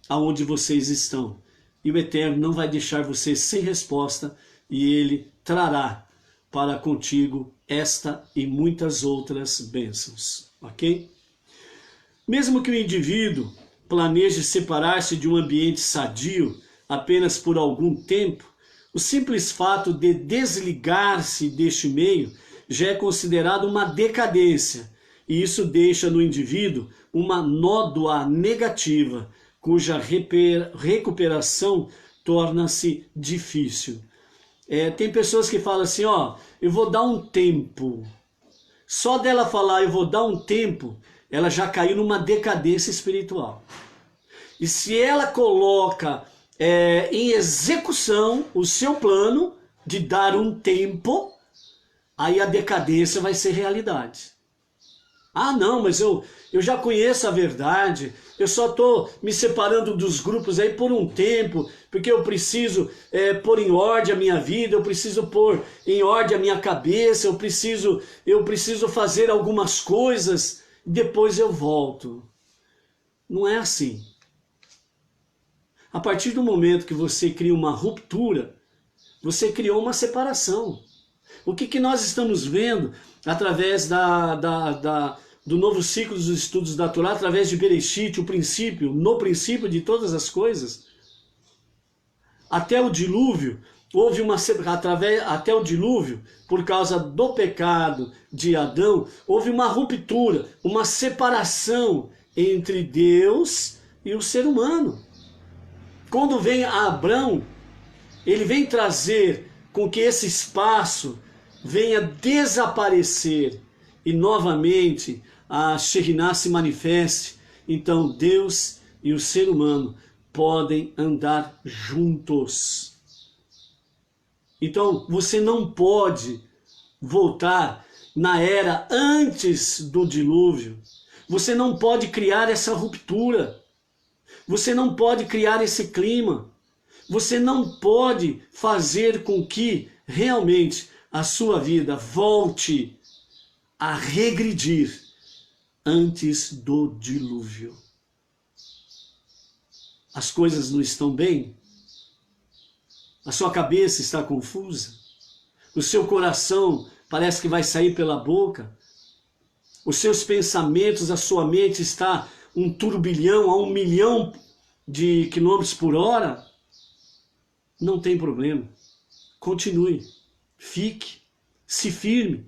aonde vocês estão. E o Eterno não vai deixar você sem resposta e Ele trará para contigo esta e muitas outras bênçãos. Ok? Mesmo que o indivíduo planeje separar-se de um ambiente sadio apenas por algum tempo, o simples fato de desligar-se deste meio já é considerado uma decadência, e isso deixa no indivíduo uma nódoa negativa, cuja recuperação torna-se difícil. Tem pessoas que falam assim, eu vou dar um tempo. Só dela falar, eu vou dar um tempo, ela já caiu numa decadência espiritual. E se ela coloca em execução o seu plano de dar um tempo, aí a decadência vai ser realidade. Ah, não, mas eu já conheço a verdade, eu só estou me separando dos grupos aí por um tempo, porque eu preciso pôr em ordem a minha vida, eu preciso pôr em ordem a minha cabeça, eu preciso fazer algumas coisas, depois eu volto. Não é assim. A partir do momento que você cria uma ruptura, você criou uma separação. O que nós estamos vendo através do novo ciclo dos estudos da Torá, através de Bereshit, no princípio de todas as coisas? Até o dilúvio, até o dilúvio, por causa do pecado de Adão, houve uma ruptura, uma separação entre Deus e o ser humano. Quando vem Abrão, ele vem trazer com que esse espaço venha desaparecer e novamente a Shekhinah se manifeste. Então Deus e o ser humano podem andar juntos. Então você não pode voltar na era antes do dilúvio. Você não pode criar essa ruptura. Você não pode criar esse clima. Você não pode fazer com que realmente a sua vida volte a regredir antes do dilúvio. As coisas não estão bem? A sua cabeça está confusa? O seu coração parece que vai sair pela boca? Os seus pensamentos, a sua mente está um turbilhão a 1 milhão de quilômetros por hora? Não tem problema. Continue. Fique. Se firme.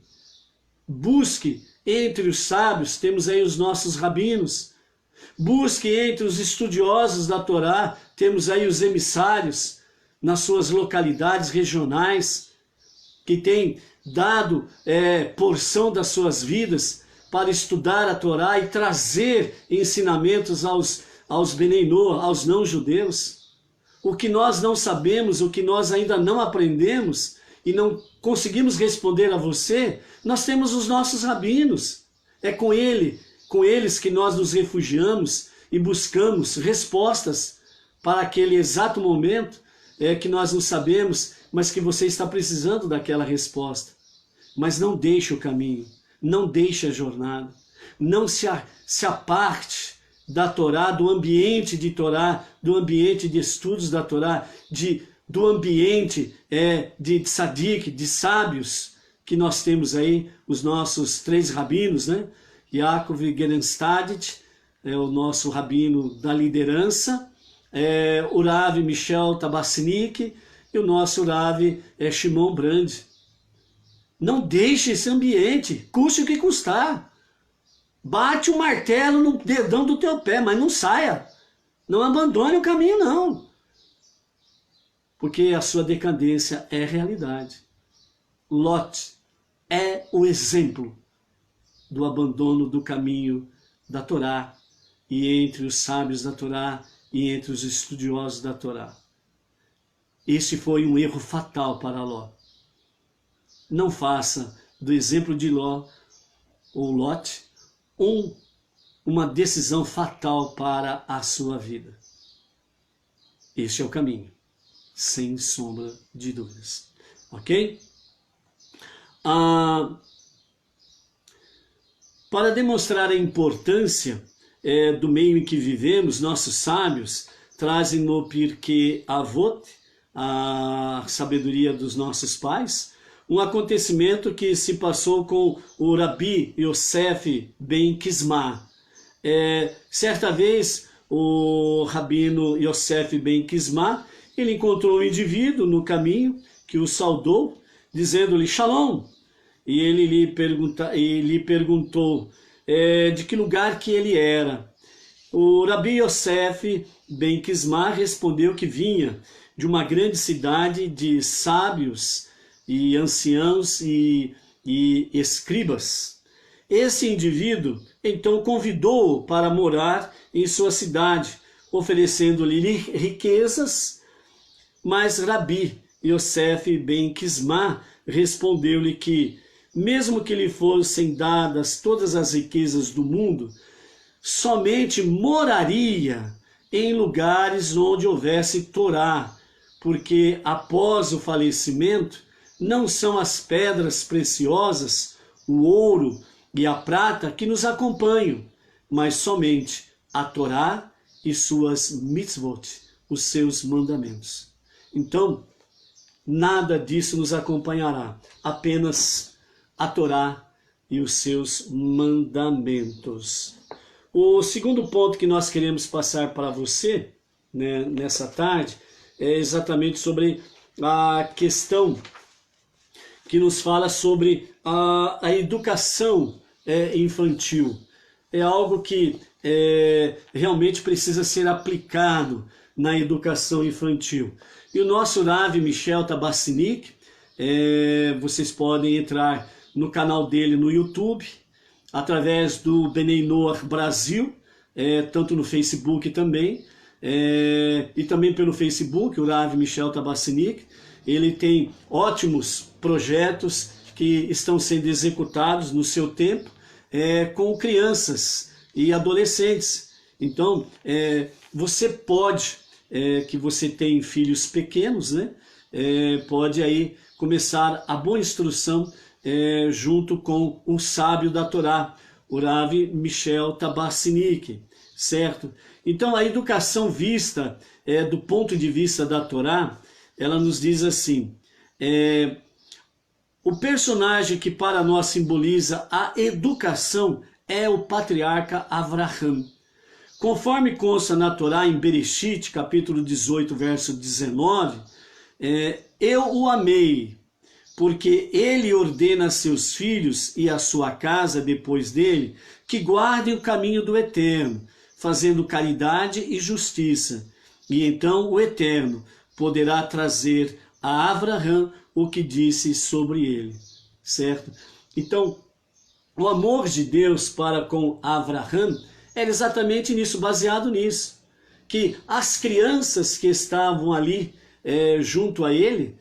Busque entre os sábios, temos aí os nossos rabinos. Busque entre os estudiosos da Torá, temos aí os emissários nas suas localidades regionais, que têm dado porção das suas vidas para estudar a Torá e trazer ensinamentos aos Benei Noach, aos não-judeus. O que nós não sabemos, o que nós ainda não aprendemos e não conseguimos responder a você, nós temos os nossos rabinos. É com eles que nós nos refugiamos e buscamos respostas para aquele exato momento que nós não sabemos, mas que você está precisando daquela resposta. Mas não deixe o caminho, não deixe a jornada, não se aparte da Torá, do ambiente de Torá, do ambiente de estudos da Torá, do ambiente de tzadik, de sábios, que nós temos aí, os nossos 3 rabinos, né? Yaakov Gerenstadit, o nosso rabino da liderança, o Rav Michel Tabasnik e o nosso Rav Shimon Brand. Não deixe esse ambiente, custe o que custar. Bate o martelo no dedão do teu pé, mas não saia. Não abandone o caminho, não. Porque a sua decadência é realidade. Lot é o exemplo do abandono do caminho da Torá, e entre os sábios da Torá, e entre os estudiosos da Torá. Esse foi um erro fatal para Ló. Não faça do exemplo de Ló, ou Lot, uma decisão fatal para a sua vida. Este é o caminho, sem sombra de dúvidas. Ok? Para demonstrar a importância do meio em que vivemos, nossos sábios trazem no Pirkei Avot, a sabedoria dos nossos pais, um acontecimento que se passou com o Rabi Yosef ben Kisma. Certa vez, o rabino Yosef ben Kisma, ele encontrou um indivíduo no caminho que o saudou, dizendo-lhe Shalom. E ele lhe perguntou de que lugar que ele era. O Rabi Yosef ben Kisma respondeu que vinha de uma grande cidade de sábios e anciãos e escribas. Esse indivíduo então convidou-o para morar em sua cidade, oferecendo-lhe riquezas, mas Rabi Yosef ben Kisma respondeu-lhe que mesmo que lhe fossem dadas todas as riquezas do mundo, somente moraria em lugares onde houvesse Torá, porque após o falecimento, não são as pedras preciosas, o ouro e a prata que nos acompanham, mas somente a Torá e suas mitzvot, os seus mandamentos. Então, nada disso nos acompanhará, apenas a Torá e os seus mandamentos. O segundo ponto que nós queremos passar para você, né, nessa tarde, é exatamente sobre a questão que nos fala sobre a educação infantil. É algo que realmente precisa ser aplicado na educação infantil. E o nosso Rav Michel Tabassinik, vocês podem entrar no canal dele no YouTube, através do Bnei Noach Brasil, tanto no Facebook também, e também pelo Facebook, o Rav Michel Tabassinik. Ele tem ótimos projetos que estão sendo executados no seu tempo com crianças e adolescentes. Então, você pode, que você tem filhos pequenos, né? Pode aí começar a boa instrução junto com o sábio da Torá, o Rav Michel Tabassinik, certo? Então, a educação vista do ponto de vista da Torá, ela nos diz assim, o personagem que para nós simboliza a educação é o patriarca Avraham. Conforme consta na Torá em Bereshit, capítulo 18, verso 19, eu o amei, porque ele ordena a seus filhos e a sua casa depois dele que guardem o caminho do Eterno, fazendo caridade e justiça. E então o Eterno poderá trazer a Avraham o que disse sobre ele, certo? Então, o amor de Deus para com Avraham era exatamente nisso, baseado nisso, que as crianças que estavam ali junto a ele,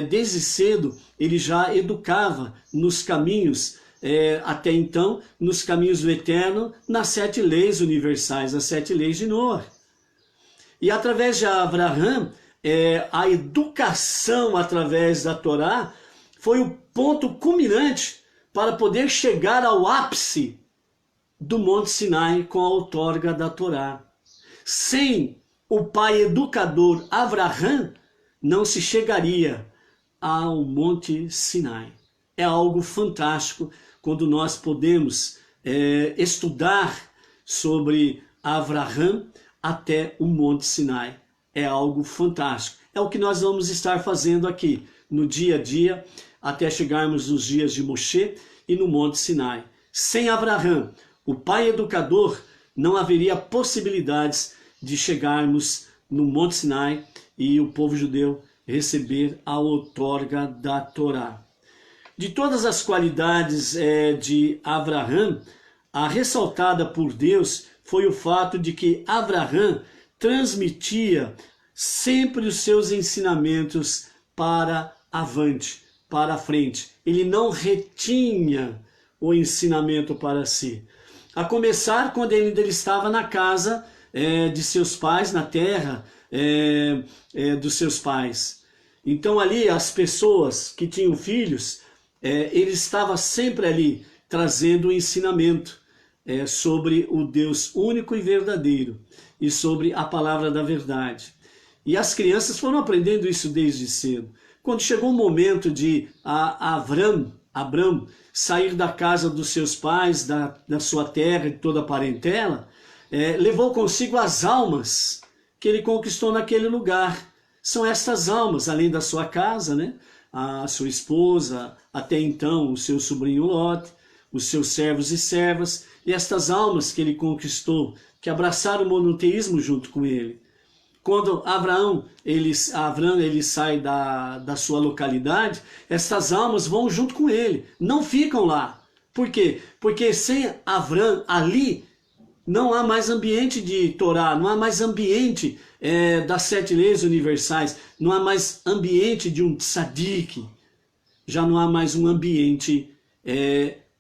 desde cedo, ele já educava nos caminhos, até então, nos caminhos do Eterno, nas 7 leis universais, as 7 leis de Noé. E através de Avraham, a educação através da Torá foi o ponto culminante para poder chegar ao ápice do Monte Sinai com a outorga da Torá. Sem o pai educador Avraham, não se chegaria ao Monte Sinai. É algo fantástico quando nós podemos estudar sobre Avraham até o Monte Sinai. É algo fantástico. É o que nós vamos estar fazendo aqui no dia a dia, até chegarmos nos dias de Moshe e no Monte Sinai. Sem Avraham, o pai educador, não haveria possibilidades de chegarmos no Monte Sinai e o povo judeu receber a outorga da Torá. De todas as qualidades de Avraham, a ressaltada por Deus foi o fato de que Avraham transmitia sempre os seus ensinamentos para avante, para a frente. Ele não retinha o ensinamento para si. A começar quando ele ainda estava na casa de seus pais, na terra dos seus pais. Então ali as pessoas que tinham filhos, ele estava sempre ali trazendo o ensinamento sobre o Deus único e verdadeiro e sobre a palavra da verdade. E as crianças foram aprendendo isso desde cedo. Quando chegou o momento de Abram sair da casa dos seus pais, da sua terra, de toda a parentela, levou consigo as almas que ele conquistou naquele lugar. São estas almas, além da sua casa, né? A sua esposa, até então o seu sobrinho Lot, os seus servos e servas, e estas almas que ele conquistou, que abraçaram o monoteísmo junto com ele. Quando Abraão ele sai da sua localidade, essas almas vão junto com ele, não ficam lá. Por quê? Porque sem Abraão ali, não há mais ambiente de Torá, não há mais ambiente das 7 leis universais, não há mais ambiente de um tzadik, já não há mais um ambiente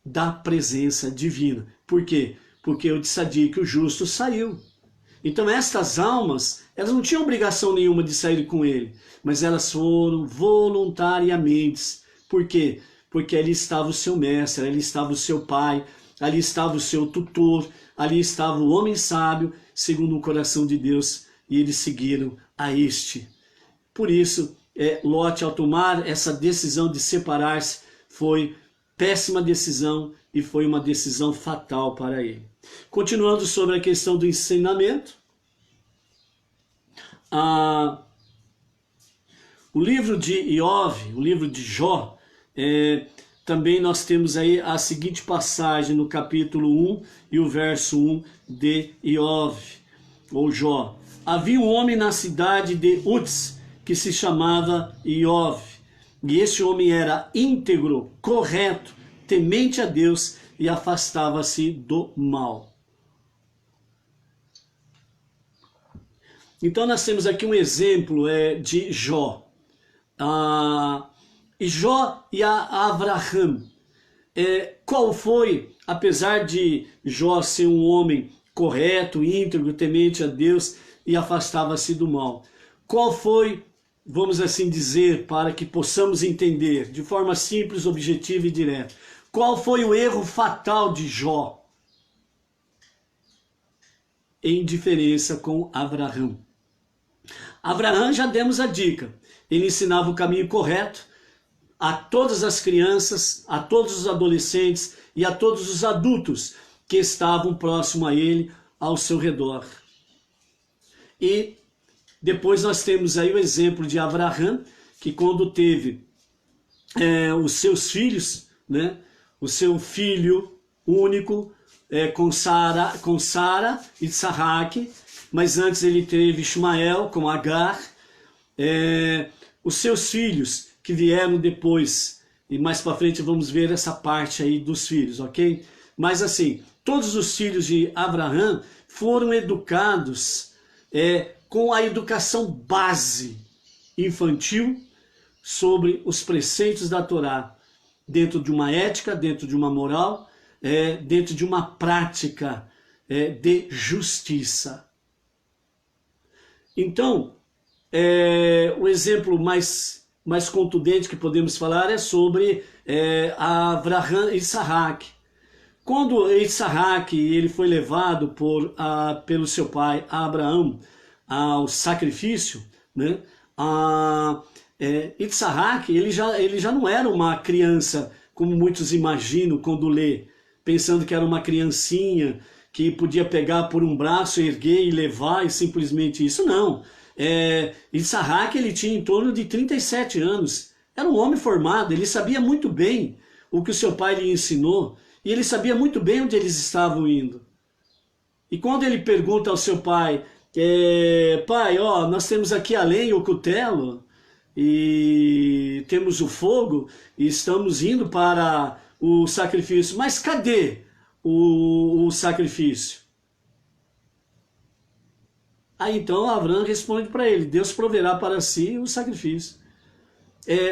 da presença divina. Por quê? Porque o tzadik, o justo, saiu. Então estas almas, elas não tinham obrigação nenhuma de sair com ele, mas elas foram voluntariamente. Por quê? Porque ali estava o seu mestre, ali estava o seu pai, ali estava o seu tutor, ali estava o homem sábio, segundo o coração de Deus, e eles seguiram a este. Por isso, Ló, ao tomar essa decisão de separar-se, foi péssima decisão e foi uma decisão fatal para ele. Continuando sobre a questão do ensinamento, o livro de Iov, o livro de Jó, também nós temos aí a seguinte passagem no capítulo 1 e o verso 1 de Iov, ou Jó. Havia um homem na cidade de Uz que se chamava Iov, e esse homem era íntegro, correto, temente a Deus e afastava-se do mal. Então nós temos aqui um exemplo de Jó. E Jó e Abraham. Qual foi, apesar de Jó ser um homem correto, íntegro, temente a Deus e afastava-se do mal, qual foi, vamos assim dizer, para que possamos entender de forma simples, objetiva e direta, qual foi o erro fatal de Jó em diferença com Abraham? Abraham, já demos a dica, ele ensinava o caminho correto a todas as crianças, a todos os adolescentes e a todos os adultos que estavam próximo a ele, ao seu redor. E depois nós temos aí o exemplo de Abraham, que quando teve os seus filhos, né, o seu filho único com Sara e Isaac, mas antes ele teve Ismael com Agar, os seus filhos que vieram depois, e mais para frente vamos ver essa parte aí dos filhos, ok? Mas assim, todos os filhos de Abraham foram educados com a educação base infantil sobre os preceitos da Torá, dentro de uma ética, dentro de uma moral, dentro de uma prática de justiça. Então, o exemplo mais contundente que podemos falar é sobre Abraham e Isaac. Quando Isaac ele foi levado pelo seu pai Abraão ao sacrifício, né, Isaac ele já não era uma criança, como muitos imaginam quando lê, pensando que era uma criancinha que podia pegar por um braço, erguer e levar e simplesmente isso, não. Isaac ele tinha em torno de 37 anos, era um homem formado, ele sabia muito bem o que o seu pai lhe ensinou e ele sabia muito bem onde eles estavam indo. E quando ele pergunta ao seu pai, pai, nós temos aqui a lenha, o cutelo, e temos o fogo, e estamos indo para o sacrifício, mas cadê o sacrifício? Aí então Abraão responde para ele, Deus proverá para si o sacrifício.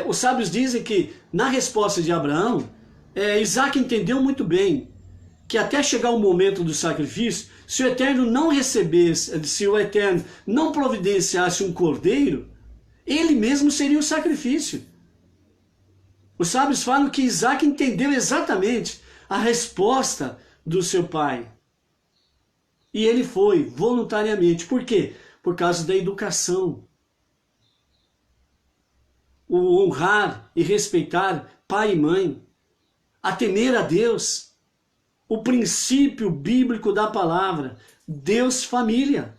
Os sábios dizem que na resposta de Abraão, Isaac entendeu muito bem que até chegar o momento do sacrifício, se o Eterno não recebesse, se o Eterno não providenciasse um cordeiro, ele mesmo seria o sacrifício. Os sábios falam que Isaac entendeu exatamente a resposta do seu pai. E ele foi, voluntariamente. Por quê? Por causa da educação. O honrar e respeitar pai e mãe. A temer a Deus. O princípio bíblico da palavra. Deus, família.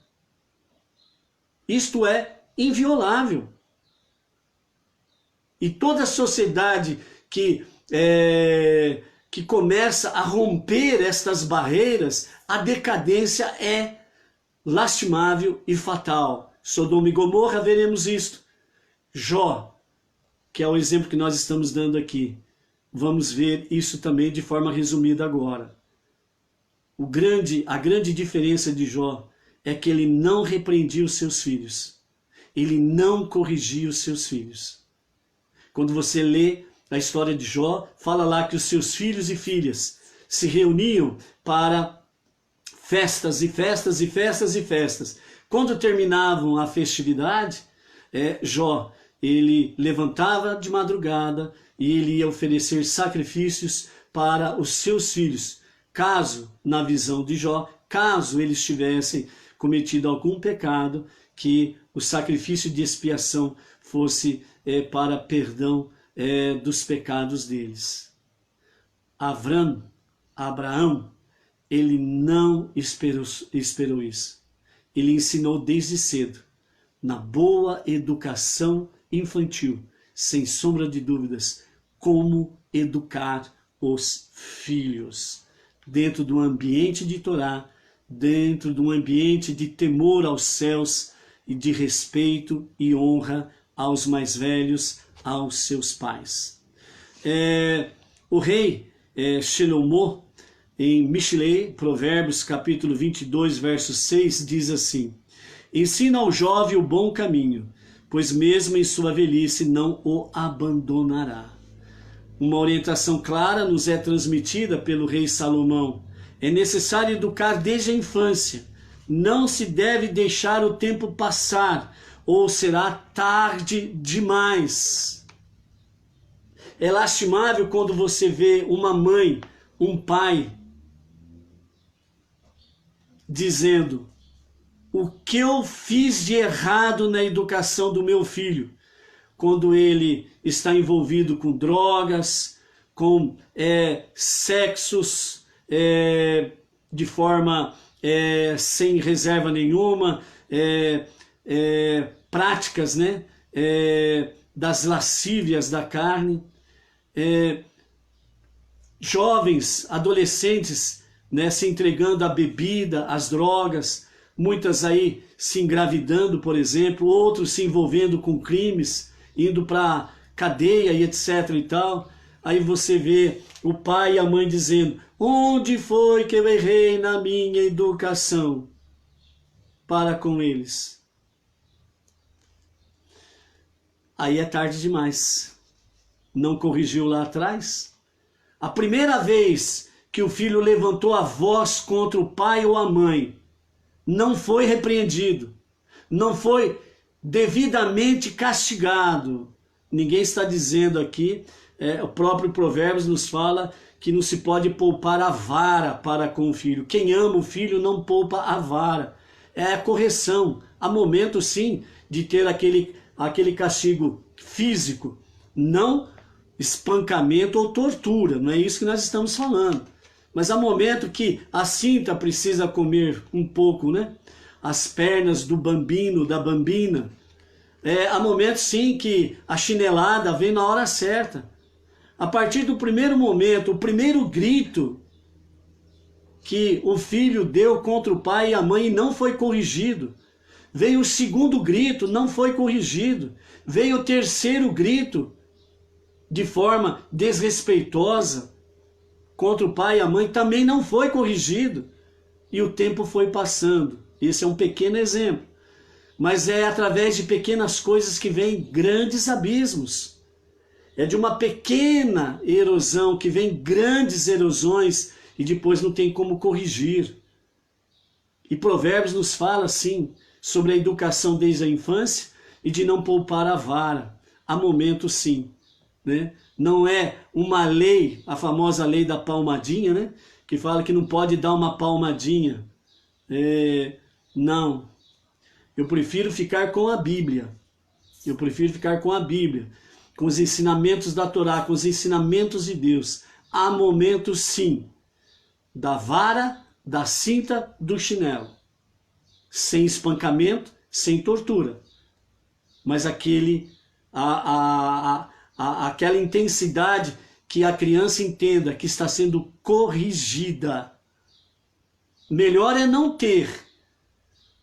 Isto é inviolável. E toda a sociedade que começa a romper estas barreiras, a decadência é lastimável e fatal. Sodoma e Gomorra, veremos isto. Jó, que é o exemplo que nós estamos dando aqui. Vamos ver isso também de forma resumida agora. A grande diferença de Jó é que ele não repreendia os seus filhos. Ele não corrigia os seus filhos. Quando você lê a história de Jó, fala lá que os seus filhos e filhas se reuniam para festas e festas e festas e festas. Quando terminavam a festividade, Jó, ele levantava de madrugada e ele ia oferecer sacrifícios para os seus filhos. Caso, na visão de Jó, caso eles tivessem cometido algum pecado, que o sacrifício de expiação fosse para perdão dos pecados deles. Abraão, ele não esperou isso. Ele ensinou desde cedo, na boa educação infantil, sem sombra de dúvidas, como educar os filhos. Dentro do ambiente de Torá, dentro de um ambiente de temor aos céus e de respeito e honra aos mais velhos, aos seus pais. O rei Shelomo, em Mishlei, Provérbios capítulo 22, verso 6, diz assim: ensina ao jovem o bom caminho, pois mesmo em sua velhice não o abandonará. Uma orientação clara nos é transmitida pelo rei Salomão. É necessário educar desde a infância. Não se deve deixar o tempo passar, ou será tarde demais. É lastimável quando você vê uma mãe, um pai, dizendo: o que eu fiz de errado na educação do meu filho? Quando ele está envolvido com drogas, com sexos de forma sem reserva nenhuma, práticas, né, das lascívias da carne, jovens, adolescentes, né, se entregando à bebida, às drogas, muitas aí se engravidando, por exemplo, outros se envolvendo com crimes, indo para cadeia e etc e tal. Aí você vê o pai e a mãe dizendo: onde foi que eu errei na minha educação para com eles? Aí é tarde demais. Não corrigiu lá atrás? A primeira vez que o filho levantou a voz contra o pai ou a mãe, não foi repreendido, não foi devidamente castigado. Ninguém está dizendo aqui, o próprio Provérbios nos fala que não se pode poupar a vara para com o filho. Quem ama o filho não poupa a vara. É a correção. Há momento sim de ter aquele castigo físico, não espancamento ou tortura, não é isso que nós estamos falando. Mas há momento que a cinta precisa comer um pouco, né? As pernas do bambino, da bambina. Há momentos sim que a chinelada vem na hora certa. A partir do primeiro momento, o primeiro grito que o filho deu contra o pai e a mãe não foi corrigido. Veio o segundo grito, não foi corrigido. Veio o terceiro grito, de forma desrespeitosa, contra o pai e a mãe, também não foi corrigido. E o tempo foi passando. Esse é um pequeno exemplo. Mas é através de pequenas coisas que vem grandes abismos. É de uma pequena erosão que vem grandes erosões e depois não tem como corrigir. E Provérbios nos fala, assim, sobre a educação desde a infância e de não poupar a vara. Há momentos, sim, né? Não é uma lei, a famosa lei da palmadinha, né? Que fala que não pode dar uma palmadinha. Não. Eu prefiro ficar com a Bíblia. Eu prefiro ficar com a Bíblia, com os ensinamentos da Torá, com os ensinamentos de Deus. Há momentos, sim, da vara, da cinta, do chinelo. Sem espancamento, sem tortura. Mas aquela intensidade que a criança entenda que está sendo corrigida. Melhor é não ter.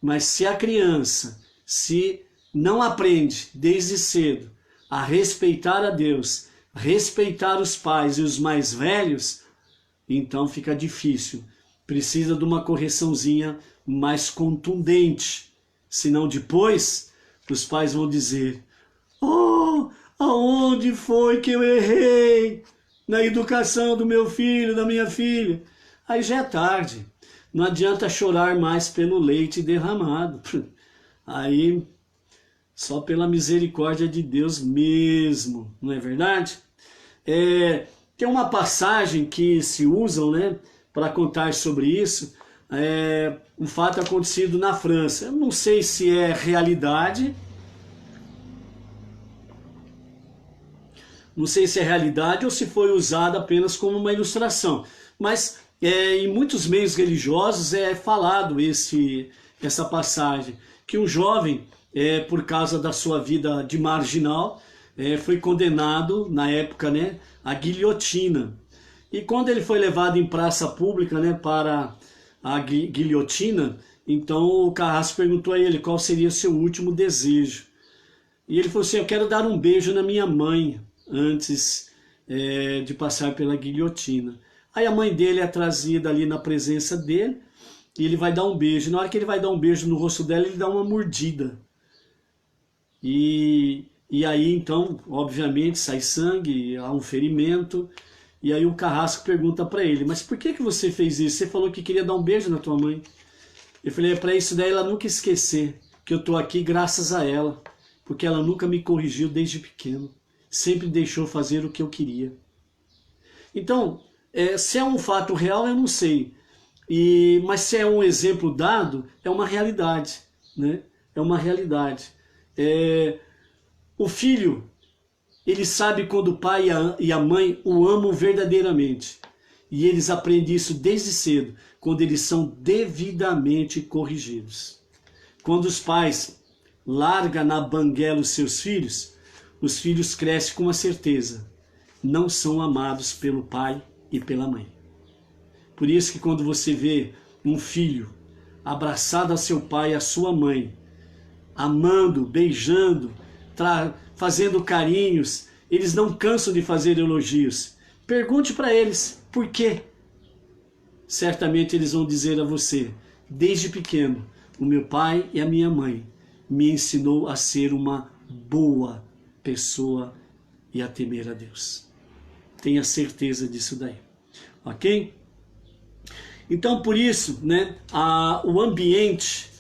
Mas se a criança, se não aprende desde cedo a respeitar a Deus, respeitar os pais e os mais velhos, então fica difícil. Precisa de uma correçãozinha mais contundente. Senão depois os pais vão dizer: oh, Aonde foi que eu errei na educação do meu filho, da minha filha? Aí já é tarde. Não adianta chorar mais pelo leite derramado. Aí, só pela misericórdia de Deus mesmo, não é verdade? Tem uma passagem que se usam, né, para contar sobre isso, um fato acontecido na França. Eu não sei se é realidade, ou se foi usada apenas como uma ilustração, mas em muitos meios religiosos é falado essa passagem, que um jovem, por causa da sua vida de marginal, foi condenado na época, né, à guilhotina. E quando ele foi levado em praça pública, né, para a guilhotina, então o carrasco perguntou a ele qual seria o seu último desejo. E ele falou assim: eu quero dar um beijo na minha mãe antes de passar pela guilhotina. Aí a mãe dele é trazida ali na presença dele e ele vai dar um beijo. Na hora que ele vai dar um beijo no rosto dela, ele dá uma mordida. E aí então, obviamente, sai sangue, há um ferimento. E aí o carrasco pergunta para ele: mas por que você fez isso? Você falou que queria dar um beijo na tua mãe. Eu falei: é para isso daí ela nunca esquecer que eu tô aqui graças a ela, porque ela nunca me corrigiu desde pequeno, sempre deixou fazer o que eu queria. Então, se é um fato real, eu não sei, mas se é um exemplo dado, é uma realidade, né? É uma realidade. O filho, ele sabe quando o pai e a mãe o amam verdadeiramente. E eles aprendem isso desde cedo, quando eles são devidamente corrigidos. Quando os pais largam na banguela os seus filhos, os filhos crescem com a certeza: não são amados pelo pai e pela mãe. Por isso que quando você vê um filho abraçado a seu pai e a sua mãe, amando, beijando, fazendo carinhos, eles não cansam de fazer elogios. Pergunte para eles por quê. Certamente eles vão dizer a você: desde pequeno, o meu pai e a minha mãe me ensinou a ser uma boa pessoa e a temer a Deus. Tenha certeza disso daí, ok? Então, por isso, né, um ambiente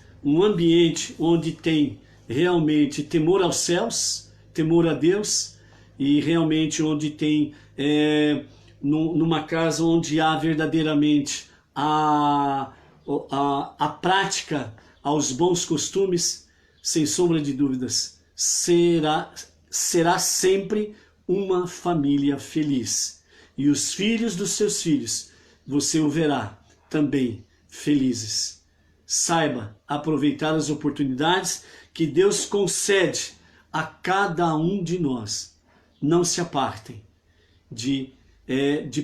onde tem realmente temor aos céus, temor a Deus, e realmente onde tem, numa casa onde há verdadeiramente a prática aos bons costumes, sem sombra de dúvidas, será sempre uma família feliz. E os filhos dos seus filhos, você o verá também felizes. Saiba aproveitar as oportunidades que Deus concede a cada um de nós. Não se apartem de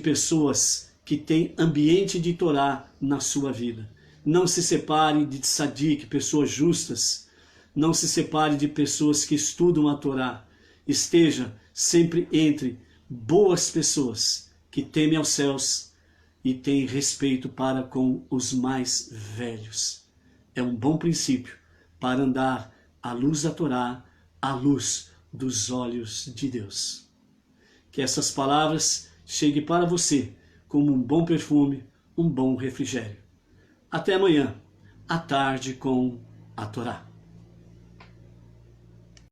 pessoas que têm ambiente de Torá na sua vida. Não se separe de tzadik, pessoas justas. Não se separe de pessoas que estudam a Torá. Esteja sempre entre boas pessoas que temem aos céus e têm respeito para com os mais velhos. É um bom princípio para andar à luz da Torá, à luz dos olhos de Deus. Que essas palavras cheguem para você como um bom perfume, um bom refrigério. Até amanhã, à tarde com a Torá.